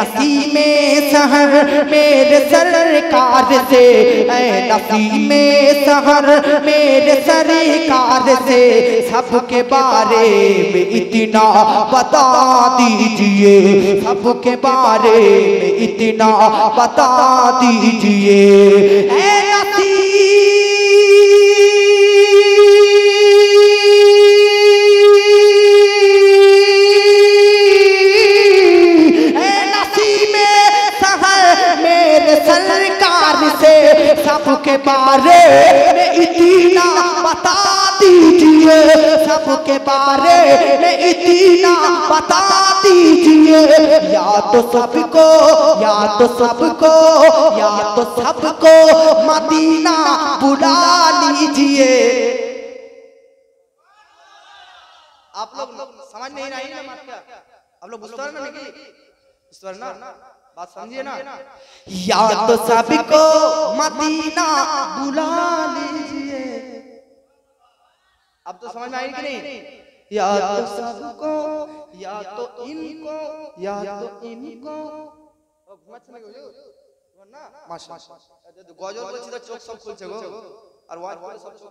नसीमे सहर मेरे सरकार से, ऐ नसीमे सहर मेरे सरकार से, सबके बारे में इतना बता दीजिए, सबके बारे में इतना बता दीजिए। ऐ सरकार से सबके बारे में इतना बता दीजिए, सबके बारे में इतना बता दीजिए। या तो सबको, या तो सबको, या तो सबको मदीना बुला लीजिए। आप लोग समझ नहीं रही ना बात क्या? आप लोग बुझते ना नहीं? बुझते ना बात, समझिए ना। या तो सबको मदीना बुला लीजिए। अब तो समझ में आई कि नहीं? या तो सबको, या तो इनको, या तो इनको। গজল বলছি তো চোখ সব খুলছে গো, আর ওয়াজ বলে সব চোখ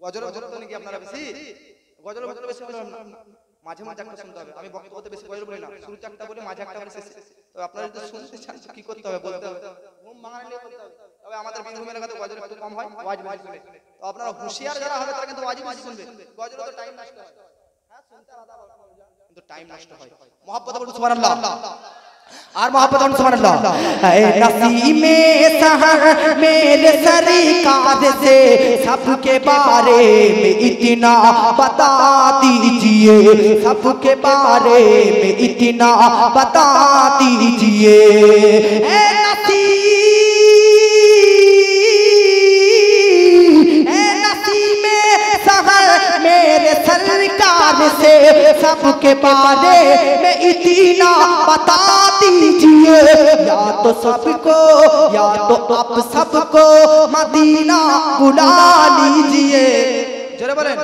গজল তো নাকি আপনারা বেশি গজল বেশি বলেন না, মাঝে মাঝে একটা শুনতে হবে। আমি বক্তব্যতে বেশি গজল বলি না, শুরুতে একটা বলে মাঝে একটা বলে শেষে। তো আপনারা যদি শুনতে চান কি করতে হবে বলতে হবে, ঘুম ভাঙানো নিয়ে বলতে হবে। তবে আমাদের বীরভূম এলাকাতে গজল একটু কম হয়, ওয়াজ বেশি শুনে। তো আপনারা হুঁশিয়ার যারা হবে তারা কিন্তু ওয়াজ বেশি শুনবে, গজল তো টাইম নষ্ট হয়। হ্যাঁ শুনতে আলাদা কিন্তু টাইম নষ্ট হয়। মহব্বত বলুন সুবহানাল্লাহ, আর मोहब्बत सुभान अल्लाह। नसीमे सहर मेरे सरकार से, सबके बारे में इतना बता दीजिए, सबके बारे में इतना बता दीजिए। नसीमे सहर मेरे सरकार से, सबके बारे में इतना बता दीजिए। या तो सबको, या तो आप सबको मदीना बुला लीजिए। जरा बोलें,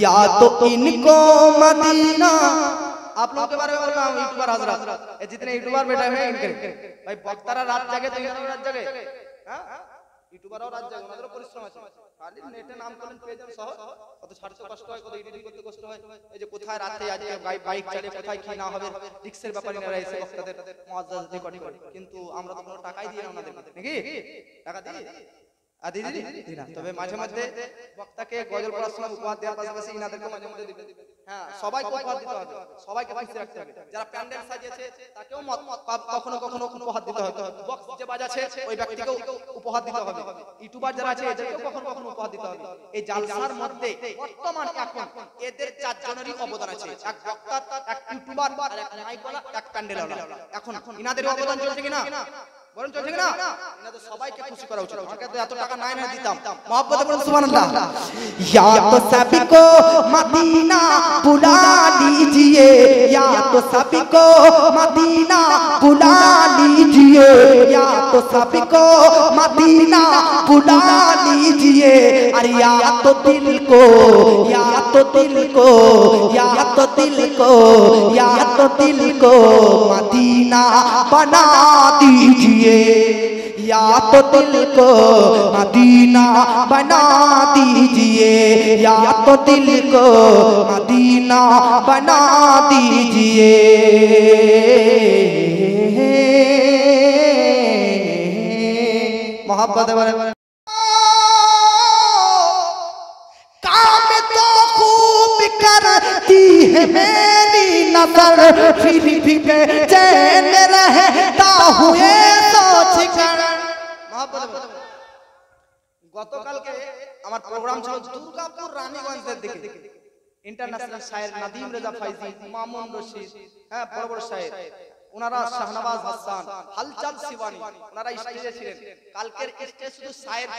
या तो इनको मदीना। आप लोगों के बारे में बोल रहा हूँ, यूट्यूबर हजरत, जितने यूट्यूबर बैठे हैं इनके भाई बक्तारा रात जागे तो इन्होंने रात जागे, यूट्यूबर और রাত জাগে, ওনাদেরও পরিশ্রম আছে। খালি নেটে নাম করেন পেয়ে যান সহ, কত ছাড়তে কষ্ট হয়, কত এডিটিং করতে কষ্ট হয়। এই যে কোথায় রাতে আজকে বাইক চালিয়ে কোথায় কি না হবে, রিক্সের ব্যাপারে না এসে বক্তাদের মুআজ্জাজ রেকর্ডিং করে। কিন্তু আমরা তো কোনো টাকাই দিই না ওনাদেরকে, নাকি টাকা দিই দিদি না। তবে মাঝে মাঝে বক্তাকে গজল পড়ার সময় উপহার দেওয়ার পাশাপাশি ইনাদেরকে মাঝে মাঝে দিবেন। হ্যাঁ সবাইকে উপহার দিতে হবে, সবাইকে খুশি রাখতে হবে। যারা প্যান্ডেল সাজিয়েছে তাকেও কখনো কখনো উপহার দিতে হবে, বক্স যে বাজাচ্ছে ওই ব্যক্তিকেও উপহার দিতে হবে, ইউটিউবার যারা আছে এদেরকেও কখনো কখনো উপহার দিতে হবে। এই জালসার মধ্যে বর্তমান এখন এদের চারজনেরই অবদান আছে, এক বক্তা, এক ইউটিউবার, আর এক মাইকওয়ালা, এক প্যান্ডেলওয়ালা। এখন ইনাদেরই অবদান চলছে কিনা বলেন, চলছে কিনা? ইনাদের সবাইকে খুশি করা উচিত। আমাকে তো এত টাকা নাই না দিতাম। मोहब्बत বলুন সুবহানাল্লাহ। या तो सबको मदीना बुला लीजिए, या तो सबको मदीना बुला लीजिए, या तो सबको मदीना बुला लीजिए। अरे या तो दिल को, या तो दिल को, या तो दिल को, या तो दिल को मदीना बना दीजिए। या तो दिल को मदीना बना दीजिए, या तो दिल को मदीना बना दीजिए। मोहब्बत काम तो खूब करती है मेरी नजर, फिर भी बेचैन रहता हुए सोच कर। গতকালকে আমার প্রোগ্রাম ছিল দুর্গাপুর রানীগঞ্জের দিকে। ইন্টারন্যাশনাল শায়ের নাদিম রেজা ফাইজি, মামুন রশিদ, হ্যাঁ বড় বড় শায়ের, ওনারা শাহনওয়াজ হাসান, হালচাল শিবানী, ওনারা স্টেজে ছিলেন। কালকের স্টেজ শুধু শায়ের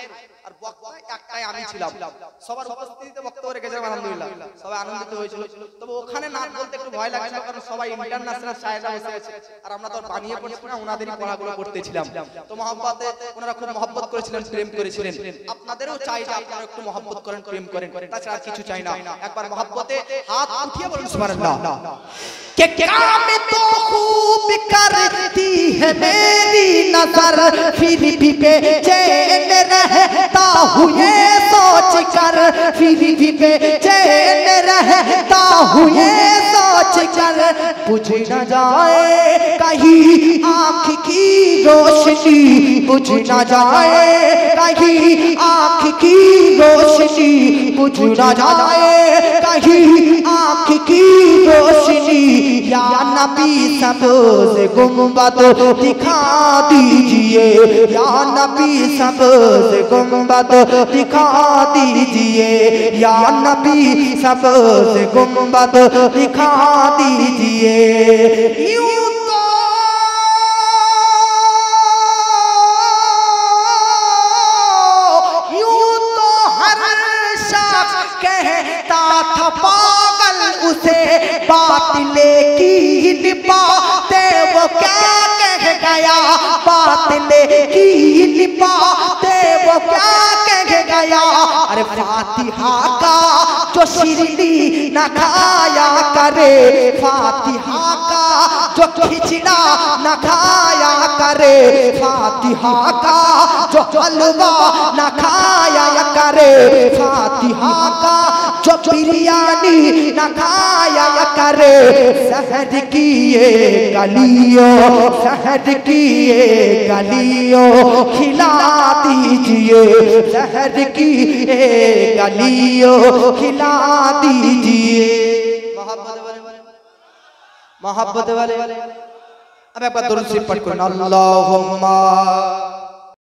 আর বক্তা একটাই আমি ছিলাম। সবার উপস্থিতিতে বক্তব্য রেখেছে আলহামদুলিল্লাহ, সবাই আনন্দিত হয়েছিল। তবে ওখানে নাচ বলতে একটু ভয় লাগছিল, কারণ সবাই ইন্টারন্যাশনাল শায়েররা এসে আছে আর আমরা তো বানিয়ে পড়ছি না, ওনাদেরই পড়াগুলো করতেছিলাম। তো মহব্বতে ওনারা খুব মহব্বত করেছিলেন, প্রেম করেছিলেন। আপনাদেরও চাই যে আপনারা একটু মহব্বত করেন, প্রেম করেন, তাছাড়া আর কিছু চাই না। একবার মহব্বতে হাত উঠিয়ে বলুন সুবহানাল্লাহ। के काम तो खूब करती है मेरी नजर, फिर भी बेचैन रहता हूँ ये सोच कर, फिर भी बेचैन रहता हूँ ये सोच कर, बुझ न जाए कहीं आँख की रोशनी, बुझ न जाए कहीं आँख की रोशनी, बुझ न जाए कहीं आँख की रोशनी। या नबी सबसे गुंबद दिखा दीजिए, या नबी सबसे गुंबद दिखा दीजिए, या नबी सबसे गुंबद दिखा दीजिए। यूं तो हर शख्स कहता था पागल उसे बातिले की बाते, वो क्या कह गया बातिले की बाते, वो क्या कह गया। अरे फातिहा का जो शिरनी न खाया करे, फातिहा का जो खिचड़ा न खाया करे, फातिहा का जो हलवा न खाया करे, फातिहा का जो बिरयानी न खाया करे। शहर की ये गलियों, शहर की ये गलियों खिला दीजिए, शहर की ये गलियों खिला दीजिए। मोहब्बत वाले अब एक बार दुरूद शरीफ पढ़ करो। अल्लाहुम्मा